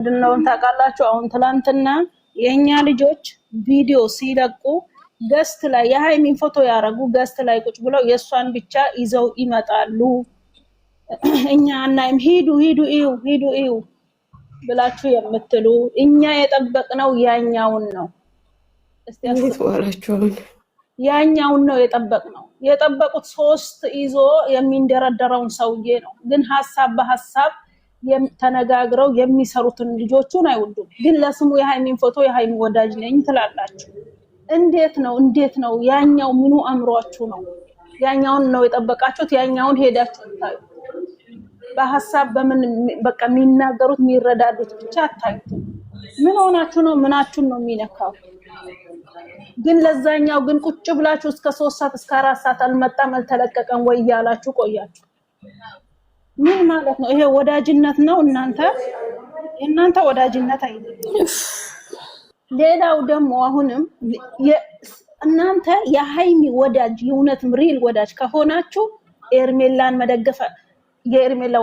ምንድነው ታውቃላችሁ? አሁን ትላንትና የኛ ልጆች ቪዲዮ ሲለቁ ገስት ላይ የሃይሚን ፎቶ ያረጉ ገስት ላይ ቁጭ ብለው የሷን ብቻ ይዘው ይመጣሉ። እኛ እናይም ሂዱ እዩ ብላችሁ የምትሉ እኛ የጠበቅነው ያኛውን ነው። እስቲ ያኛውን ነው የጠበቅነው። የጠበቁት ሶስት ይዞ የሚንደረደረውን ሰውዬ ነው። ግን ሐሳብ በሐሳብ ተነጋግረው የሚሰሩትን ልጆቹን አይወዱም። ግን ለስሙ የሃይሚን ፎቶ የሃይሚ ወዳጅ ነኝ ትላላችሁ። እንዴት ነው ያኛው ምኑ አምሯችሁ ነው? ያኛውን ነው የጠበቃችሁት? ያኛውን ሄዳችሁ ታዩ። በሐሳብ በምን በቃ የሚናገሩት የሚረዳዱት ብቻ አታዩት። ምን ሆናችሁ ነው? ምናችሁን ነው የሚነካው? ግን ለዛኛው ግን ቁጭ ብላችሁ እስከ 3 ሰዓት እስከ 4 ሰዓት አልመጣም አልተለቀቀም ወይ ያላችሁ ቆያችሁ። ምን ማለት ነው? ይሄ ወዳጅነት ነው? እናንተ ወዳጅነት አይደለም። ሌላው ደግሞ አሁንም እናንተ የሃይሚ ወዳጅ የእውነትም ሪል ወዳጅ ከሆናችሁ ኤርሜላን መደገፍ የኤርሜላ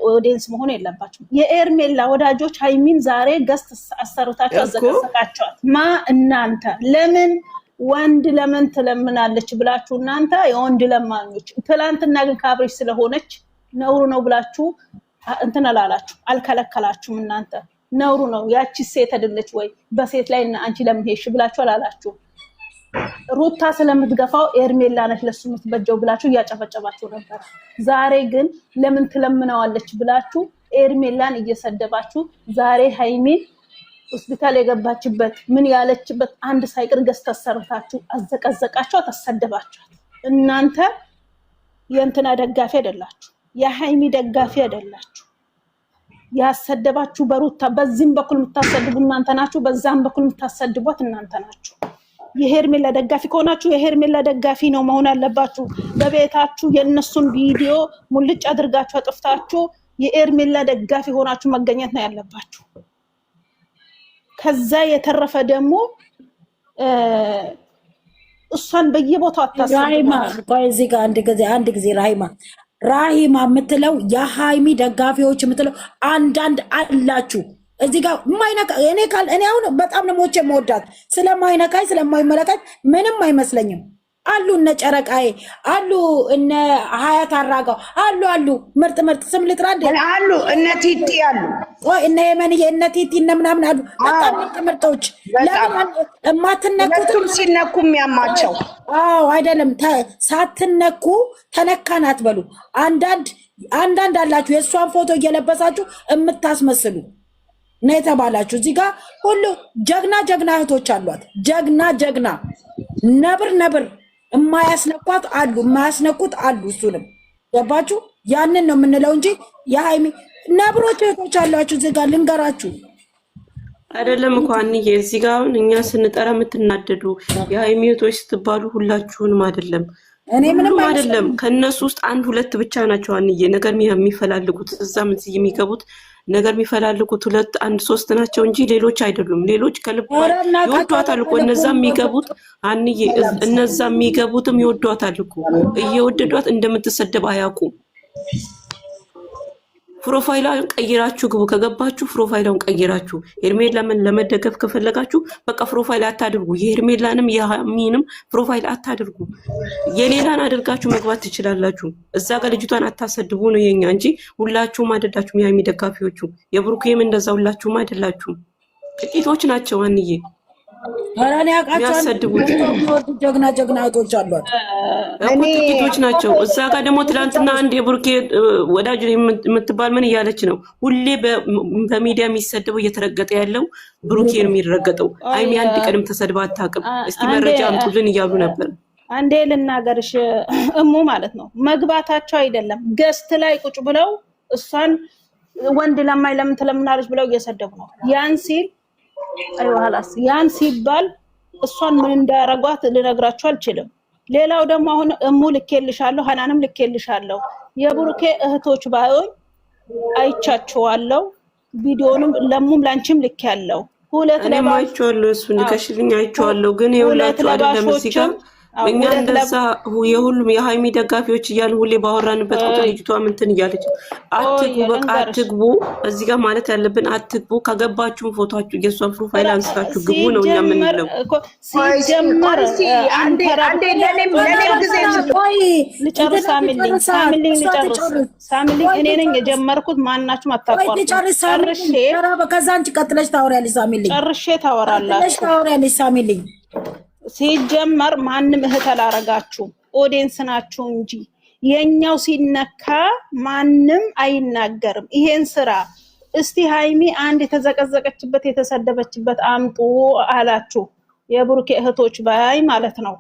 ኦዲየንስ መሆን የለባችሁ። የኤርሜላ ወዳጆች ሃይሚን ዛሬ ገስት አሰርታችሁ አዘቀዘቃችኋት። እናንተ ለምን ወንድ ለምን ትለምናለች ብላችሁ እናንተ የወንድ ለማኞች። ትላንትና ግን ካብሪሽ ስለሆነች ነውሩ ነው ብላችሁ እንትን አላላችሁ፣ አልከለከላችሁም። እናንተ ነውሩ ነው ያቺ ሴት አይደለች ወይ በሴት ላይ እና አንቺ ለምን ሄሽ ብላችሁ አላላችሁ። ሩታ ስለምትገፋው ኤርሜላ ነች ለሱ የምትበጀው ብላችሁ እያጨፈጨባችሁ ነበር። ዛሬ ግን ለምን ትለምናዋለች ብላችሁ ኤርሜላን እየሰደባችሁ ዛሬ ሃይሚን ሆስፒታል የገባችበት ምን ያለችበት አንድ ሳይቀር ገዝታ ሰርታችሁ አዘቀዘቃችሁ፣ ተሰደባችሁ። እናንተ የእንትና ደጋፊ አይደላችሁ፣ የሃይሚ ደጋፊ አይደላችሁ። ያሰደባችሁ በሩታ በዚህም በኩል የምታሰድቡ እናንተ ናችሁ፣ በዛም በኩል የምታሰድቧት እናንተ ናችሁ። የሄርሜላ ደጋፊ ከሆናችሁ የሄርሜላ ደጋፊ ነው መሆን ያለባችሁ። በቤታችሁ የነሱን ቪዲዮ ሙልጭ አድርጋችሁ አጥፍታችሁ የሄርሜላ ደጋፊ ሆናችሁ መገኘት ነው ያለባችሁ። ከዛ የተረፈ ደግሞ እሷን በየቦታው አታስቡ። ራሂማ ቆይ እዚህ ጋር አንድ ጊዜ ራሂማ የምትለው የሃይሚ ደጋፊዎች የምትለው አንዳንድ አላችሁ እዚህ ጋር ማይነካ እኔ አሁን በጣም ነው ሞቼ መወዳት ስለማይነካይ ስለማይመለከት ምንም አይመስለኝም። አሉ እነ ጨረቃዬ አሉ እነ ሀያት አራጋው አሉ ምርጥ ስም ልጥራ እንደ አሉ እነ ቲቲ አሉ ወይ እነ የመንዬ እነ ቲቲ እነ ምናምን አሉ በጣም ምርጦች። ለምን እማትነኩትም ሲነኩ የሚያማቸው? አዎ አይደለም ሳትነኩ ተነካን አትበሉ። አንዳንድ አላችሁ የእሷን ፎቶ እየለበሳችሁ የምታስመስሉ ነው የተባላችሁ። እዚህ ጋር ሁሉ ጀግና እህቶች አሏት። ጀግና ነብር የማያስነኳት አሉ፣ የማያስነኩት አሉ። እሱንም ገባችሁ? ያንን ነው የምንለው እንጂ የሃይሚ ነብሮች እህቶች አሏችሁ። እዚህ ጋር ልንገራችሁ አይደለም እኮ አንዬ፣ እዚህ ጋር አሁን እኛ ስንጠራ የምትናደዱ የሃይሚ እህቶች ስትባሉ ሁላችሁንም አይደለም። እኔ ምንም አይደለም። ከነሱ ውስጥ 1-2 ብቻ ናቸው አንዬ ነገር የሚፈላልጉት እዛም እዚህ የሚገቡት ነገር የሚፈላልጉት 2-1-3 ናቸው እንጂ ሌሎች አይደሉም። ሌሎች ከልብ ይወዷታል እኮ እነዛ የሚገቡት አንዬ፣ እነዛ የሚገቡትም ይወዷታል እኮ እየወደዷት እንደምትሰደብ አያውቁም። ፕሮፋይሏን ቀይራችሁ ግቡ። ከገባችሁ ፕሮፋይሏን ቀይራችሁ ሄርሜላን ለመደገፍ ከፈለጋችሁ በቃ ፕሮፋይል አታድርጉ። የሄርሜላንም የሃይሚንም ፕሮፋይል አታድርጉ። የሌላን አድርጋችሁ መግባት ትችላላችሁ። እዛ ጋር ልጅቷን አታሰድቡ ነው የኛ እንጂ ሁላችሁም አይደላችሁም። የሃይሚ ደጋፊዎቹ የብሩኬም እንደዛ ሁላችሁም አይደላችሁም። ጥቂቶች ናቸው አንዬ አራኔ ያቃቻለሁ። ጀግና እህቶች አሏት እኮ ጥቂቶች ናቸው። እዛ ጋር ደግሞ ትላንትና አንድ የብሩኬ ወዳጅ የምትባል ምን እያለች ነው? ሁሌ በሚዲያ የሚሰደበው እየተረገጠ ያለው ብሩኬ ነው የሚረገጠው። ሃይሚ አንድ ቀንም ተሰድባ አታውቅም። እስቲ መረጃ አምጡልን እያሉ ነበር። አንዴ ልናገርሽ እሙ ማለት ነው መግባታቸው አይደለም ገስት ላይ ቁጭ ብለው እሷን ወንድ ለማይ ለምን ትለምናለች ብለው እየሰደቡ ነው። ያን ሲባል እሷን ምን እንዳረጓት ልነግራችሁ አልችልም። ሌላው ደግሞ አሁን እሙ ልኬልሻለሁ፣ ሐናንም ልኬልሻለሁ። የብሩኬ እህቶች ባይሆን አይቻችኋለሁ። ቪዲዮንም ለሙም ላንቺም ልኬያለሁ። ሁለት ለባሽ አይቻለሁ። እሱን ልከሽልኝ አይቻለሁ። ግን የሁለቱ አይደለም እዚህ ጋር እኛ እንደዛ የሁሉም የሃይሚ ደጋፊዎች እያልን ሁሌ ባወራንበት ቁጥር ልጅቷ ምንትን እያለች አትግቡ፣ በቃ አትግቡ። እዚህ ጋር ማለት ያለብን አትግቡ። ከገባችሁ ፎቶአችሁ የሷን ፕሮፋይል አንስታችሁ ግቡ ነው እኛ የምንለው። ሲጀመር አንዴ ለኔም ጊዜ ልጨርስ። ሳሚልኝ እኔ ነኝ የጀመርኩት። ማናችሁም አታቋርጡ። ጨርሼ ከዛ አንቺ ቀጥለሽ ታወሪያለሽ። ሳሚልኝ ጨርሼ ታወራላችሁ። ሳሚልኝ ሲጀመር ማንም እህት አላረጋችሁም፣ ኦዲየንስ ናችሁ እንጂ የኛው ሲነካ ማንም አይናገርም። ይሄን ስራ እስቲ ሃይሚ አንድ የተዘቀዘቀችበት የተሰደበችበት አምጡ አላችሁ፣ የብሩኬ እህቶች ባይ ማለት ነው።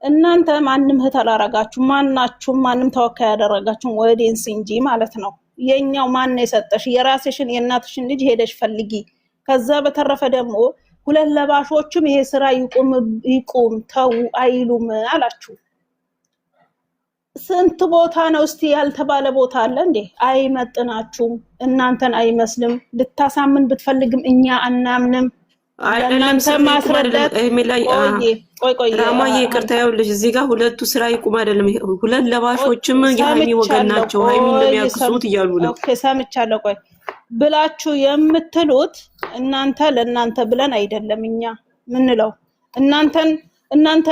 እናንተ ማንም እህት አላረጋችሁም፣ ማናችሁም ማንም ተወካይ ያደረጋችሁም ኦዲየንስ እንጂ ማለት ነው። የኛው ማን የሰጠሽ? የራስሽን የእናትሽን ልጅ ሄደሽ ፈልጊ። ከዛ በተረፈ ደግሞ ሁለት ለባሾችም ይሄ ስራ ይቁም ተው አይሉም አላችሁ። ስንት ቦታ ነው እስቲ ያልተባለ ቦታ አለ እንዴ? አይመጥናችሁም፣ እናንተን አይመስልም። ልታሳምን ብትፈልግም እኛ አናምንም። እናንተ ማስረዳት ቆይ ራማዬ ይቅርታ፣ ይኸውልሽ እዚህ ጋር ሁለቱ ስራ ይቁም አይደለም። ሁለት ለባሾችም የሃይሚ ወገን ናቸው፣ ሃይሚን እንደሚያክሱት እያሉ ነው። ኦኬ ሰምቻለሁ። ቆይ ብላችሁ የምትሉት እናንተ ለእናንተ ብለን አይደለም እኛ ምንለው። እናንተ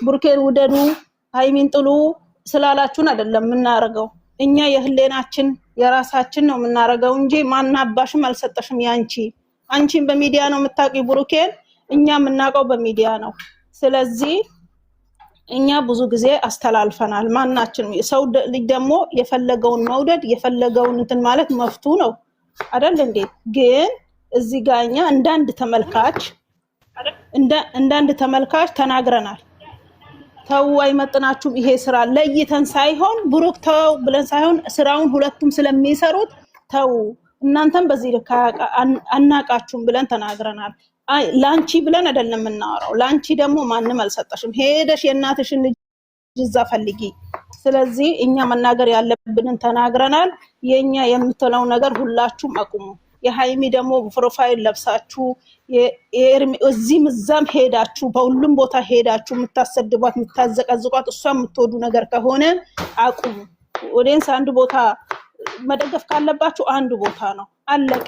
ቡርኬን ውደዱ ሃይሚን ጥሉ ስላላችሁን አይደለም የምናረገው። እኛ የህሌናችን የራሳችን ነው የምናረገው እንጂ ማናባሽም አልሰጠሽም። አንቺን በሚዲያ ነው የምታውቂ ቡርኬን፣ እኛ የምናውቀው በሚዲያ ነው። ስለዚህ እኛ ብዙ ጊዜ አስተላልፈናል። ማናችን ሰው ልጅ ደግሞ የፈለገውን መውደድ የፈለገውን እንትን ማለት መፍቱ ነው አይደል እንዴ? ግን እዚህ ጋር እኛ እንዳንድ ተመልካች ተናግረናል። ተው አይመጥናችሁም ይሄ ስራ ለይተን ሳይሆን ብሩክ ተው ብለን ሳይሆን ስራውን ሁለቱም ስለሚሰሩት ተው እናንተም በዚህ ልክ አናቃችሁም ብለን ተናግረናል። ላንቺ ብለን አይደለም የምናወራው። ላንቺ ደግሞ ማንም አልሰጠሽም። ሄደሽ የእናትሽን ልጅ እዛ ፈልጊ። ስለዚህ እኛ መናገር ያለብንን ተናግረናል። የኛ የምትለው ነገር ሁላችሁም አቁሙ። የሃይሚ ደግሞ ፕሮፋይል ለብሳችሁ እዚህም እዛም ሄዳችሁ በሁሉም ቦታ ሄዳችሁ የምታሰድቧት የምታዘቀዝቋት እሷ የምትወዱ ነገር ከሆነ አቁሙ። ኦዲየንስ አንድ ቦታ መደገፍ ካለባችሁ አንድ ቦታ ነው፣ አለቀ።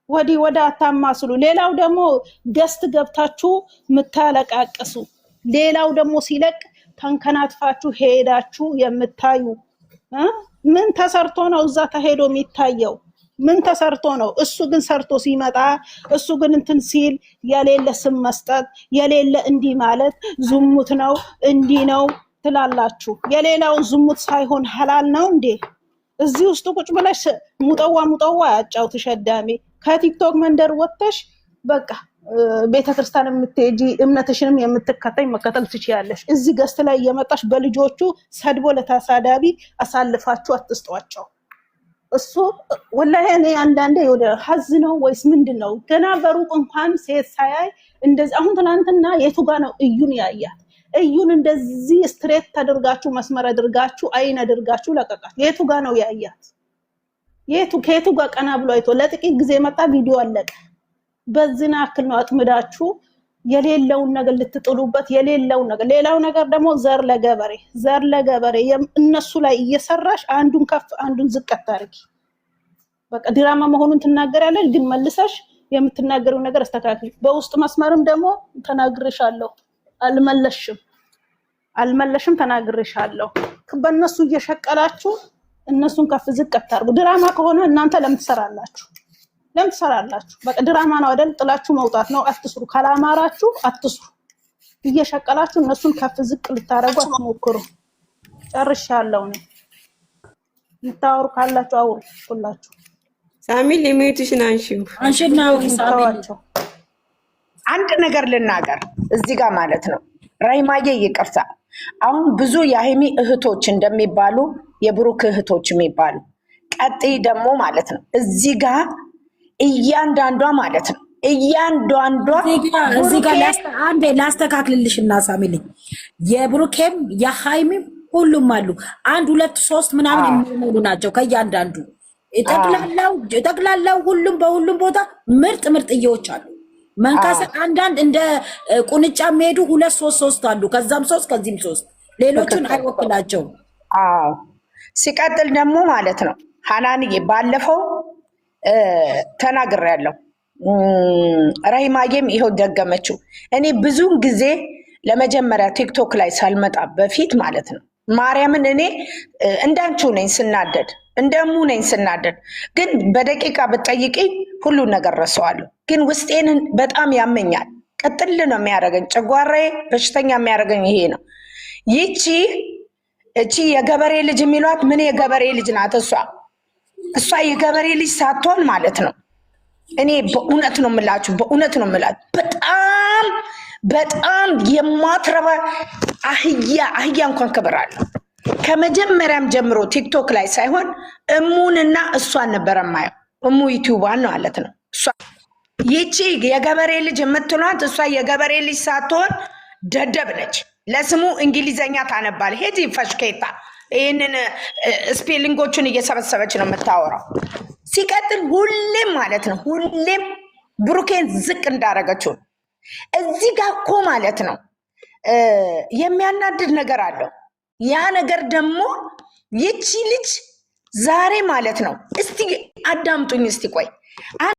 ወዲህ ወደ አታማስሉ። ሌላው ደግሞ ገስት ገብታችሁ የምታለቃቅሱ፣ ሌላው ደግሞ ሲለቅ ተንከናትፋችሁ ሄዳችሁ የምታዩ ምን ተሰርቶ ነው እዛ ተሄዶ የሚታየው? ምን ተሰርቶ ነው? እሱ ግን ሰርቶ ሲመጣ እሱ ግን እንትን ሲል የሌለ ስም መስጠት የሌለ እንዲህ ማለት ዝሙት ነው እንዲህ ነው ትላላችሁ። የሌላውን ዝሙት ሳይሆን ሐላል ነው እንዴ? እዚህ ውስጥ ቁጭ ብለሽ ሙጠዋ ያጫው ተሸዳሚ ከቲክቶክ መንደር ወጥተሽ በቃ ቤተክርስቲያን የምትሄጂ እምነትሽንም የምትከተይ መከተል ትችያለሽ። እዚህ ገስት ላይ እየመጣሽ በልጆቹ ሰድቦ ለታሳዳቢ አሳልፋችሁ አትስጧቸው። እሱ ወላሂ እኔ አንዳንዴ ወደ ሀዝ ነው ወይስ ምንድነው? ገና በሩቅ እንኳን ሴት ሳያይ እንደዚህ አሁን ትናንትና የቱ ጋር ነው እዩን ያያት? እዩን እንደዚህ ስትሬት ተደርጋችሁ መስመር አድርጋችሁ አይን አድርጋችሁ ለቀቃት። የቱ ጋር ነው ያያት? ከየቱ ጋር ቀና ብሎ አይቶ ለጥቂት ጊዜ መጣ ቪዲዮ አለቀ። በዚህ አክል ነው አጥምዳችሁ የሌለውን ነገር ልትጥሉበት የሌለውን ነገር። ሌላው ነገር ደግሞ ዘር ለገበሬ እነሱ ላይ እየሰራሽ አንዱን ከፍ አንዱን ዝቅ አታርጊ። በቃ ድራማ መሆኑን ትናገራለሽ፣ ግን መልሰሽ የምትናገረው ነገር አስተካክል። በውስጥ መስመርም ደግሞ ተናግርሻለሁ፣ አልመለሽም ተናግርሻለሁ። በእነሱ እየሸቀላችሁ እነሱን ከፍ ዝቅ አታርጉ። ድራማ ከሆነ እናንተ ለምን ትሰራላችሁ? በቃ ድራማ ነው አይደል? ጥላችሁ መውጣት ነው። አትስሩ። ካላማራችሁ አትስሩ። እየሸቀላችሁ እነሱን ከፍ ዝቅ ልታረጉ አትሞክሩ። ጨርሻለሁ ነው። ልታወሩ ካላችሁ አውሩ ሁላችሁ። ሳሚል ሊሚትሽን አንሺና ተዋቸው። አንድ ነገር ልናገር እዚህ ጋር ማለት ነው። ራይማዬ ይቅርታ። አሁን ብዙ የሃይሚ እህቶች እንደሚባሉ የብሩክ እህቶች የሚባሉ ቀጥይ ደግሞ ማለት ነው እዚህ ጋር እያንዳንዷ ማለት ነው እያንዳንዷ እዚህ ጋር አንዴ ላስተካክልልሽ እና ሳሚልኝ የብሩኬም የሃይሚም ሁሉም አሉ። 1 2 3 ምናምን የሚሞሉ ናቸው። ከእያንዳንዱ ጠቅላላው ሁሉም በሁሉም ቦታ ምርጥ ምርጥዬዎች አሉ። መንካስ አንዳንድ እንደ ቁንጫ የሚሄዱ 2 3 አሉ። ከዛም 3 ከዚህም 3 ሌሎቹን አይወክላቸውም። አዎ ሲቀጥል ደግሞ ማለት ነው ሐናንዬ ባለፈው ተናግሬያለሁ። ረሂማዬም ይኸው ደገመችው። እኔ ብዙውን ጊዜ ለመጀመሪያ ቲክቶክ ላይ ሳልመጣ በፊት ማለት ነው ማርያምን እኔ እንዳንቺው ነኝ ስናደድ፣ እንደሙ ነኝ ስናደድ። ግን በደቂቃ ብትጠይቂ ሁሉ ነገር ረሳዋለሁ። ግን ውስጤን በጣም ያመኛል። ቅጥል ነው የሚያደርገኝ። ጨጓራዬ በሽተኛ የሚያደርገኝ ይሄ ነው። እቺ የገበሬ ልጅ የሚሏት ምን የገበሬ ልጅ ናት? እሷ የገበሬ ልጅ ሳትሆን ማለት ነው እኔ በእውነት ነው የምላችሁ፣ በእውነት ነው የምላችሁ በጣም በጣም የማትረባ አህያ እንኳን ክብር አለው። ከመጀመሪያም ጀምሮ ቲክቶክ ላይ ሳይሆን እሙንና እሷን ነበረ ማየው። እሙ ዩቲዩባን ነው ማለት ነው። ይቺ የገበሬ ልጅ የምትሏት እሷ የገበሬ ልጅ ሳትሆን ደደብ ነች። ለስሙ እንግሊዘኛ ታነባል። ሄጂ ፈሽኬታ ይህንን ስፔሊንጎቹን እየሰበሰበች ነው የምታወራው። ሲቀጥል ሁሌም ማለት ነው ሁሌም ብሩኬን ዝቅ እንዳረገችው እዚህ ጋር እኮ ማለት ነው የሚያናድድ ነገር አለው። ያ ነገር ደግሞ ይቺ ልጅ ዛሬ ማለት ነው እስቲ አዳምጡኝ እስቲ ቆይ